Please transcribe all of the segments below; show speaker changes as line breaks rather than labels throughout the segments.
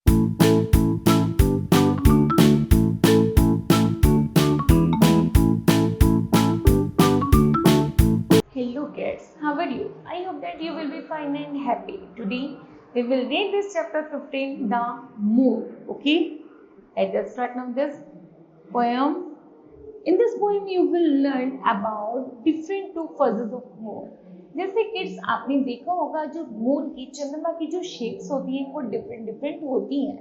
Hello kids, how are you? I hope that you will be fine and happy. Today we will read this chapter 15, The Moon. Okay? Let's start now this poem. In this poem you will learn about different two phases of moon. जैसे kids आपने देखा होगा जो moon की चंद्रमा की जो shapes होती हैं वो डिफरेंट डिफरेंट होती हैं।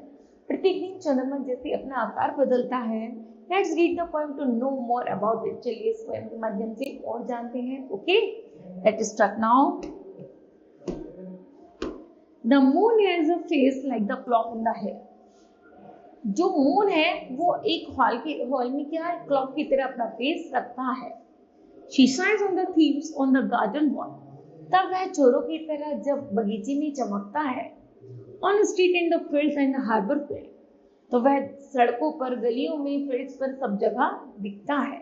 प्रत्येक दिन चंद्रमा जैसे अपना आकार बदलता है। Let's read the poem to know more about it. चलिए इस पोएम के माध्यम से और जानते हैं। Okay, let's start now. The moon has a face like the clock in the hair. जो मून है वो एक हॉल में क्या है, क्लॉक की तरह अपना फेस रखता है। She shines on the thieves on the garden wall. तब वह चोरों की तरह जब बगीचे में चमकता है। On street in the fields and the harbor पे, तो वह सड़कों पर, गलियों में, फील्ड्स पर सब जगह दिखता है।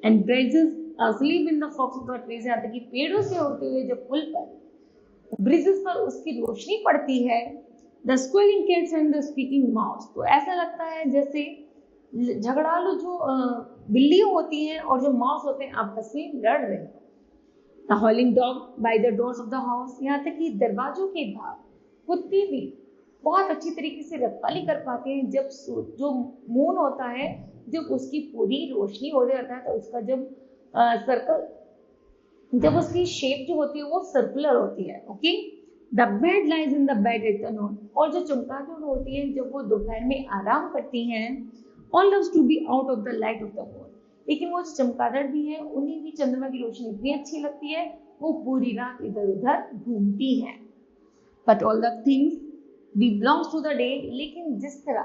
And bridges asleep in the fox of the trees, यहाँ तक कि पेड़ों से उड़ते हुए जब पुल पर, ब्रिजेस पर उसकी रोशनी पड़ती है। The squealing cats and the speaking mouse, तो ऐसा लगता है जैसे झगड़ालू जो बिल्ली होती हैं और जो माउस होते हैं आपस में लड़ रहे हैं। The howling dog by the doors of the house, यहाँ तक कि दरवाजों के बाहर कुत्ते भी बहुत अच्छी तरीके से रखवाली कर पाते हैं। जब जो मून होता है, जब उसकी पूरी रोशनी हो जाता है तो उसका जब उसकी शेप जो होती है वो सर्कुलर होती है। Okay, the bed lies in the bed at the noon, और जो चमगादड़ होती है जब वो दोपहर में आराम करती हैं। All loves to be out of the light of the moon, लेकिन वो जो चमगादड़ भी है उन्हें भी चंद्रमा की रोशनी इतनी अच्छी लगती है वो पूरी रात इधर उधर घूमती हैं। But all the things belongs to the day, लेकिन जिस तरह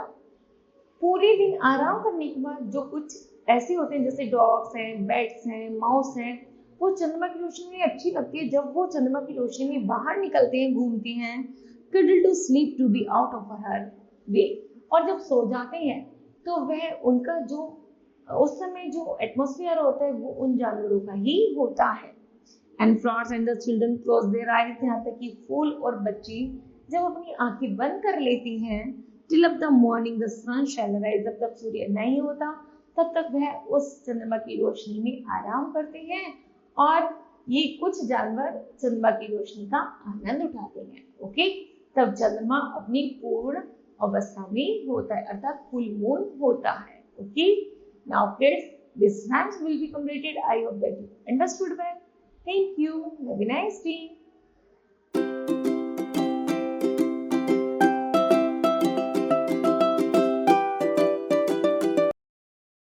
पूरे दिन आराम करने के बाद जो कुछ ऐसे होते हैं जैसे डॉग्स हैं, बैट्स हैं, माउस हैं, वो चंद्रमा की रोशनी में अच्छी लगती है। जब वो चंद्रमा की रोशनी में बाहर निकलते हैं, घूमते हैं, cuddle to sleep to be out of her way, और जब सो जाते हैं तो वह उनका जो उस समय जो एटमॉस्फेयर होता है वो उन जानवरों का ही होता है। And flowers and the children close their eyes, यहाँ तक कि फूल और बच्चे जब अपनी आंखें बंद कर लेती हैं। Till up the morning the sun shall rise, जब तक सूर्य नहीं होता तब तक वह उस चंद्रमा की रोशनी में आराम करते हैं, और ये कुछ जानवर चंद्रमा की रोशनी का आनंद उठाते हैं। ओके, तब चंद्रमा अपनी पूर्ण अवस्था में होता है, अर्थात फुल मून होता है। Okay, now kids, this rhymes will be completed. I hope that you understood well. Thank you. Have a nice day.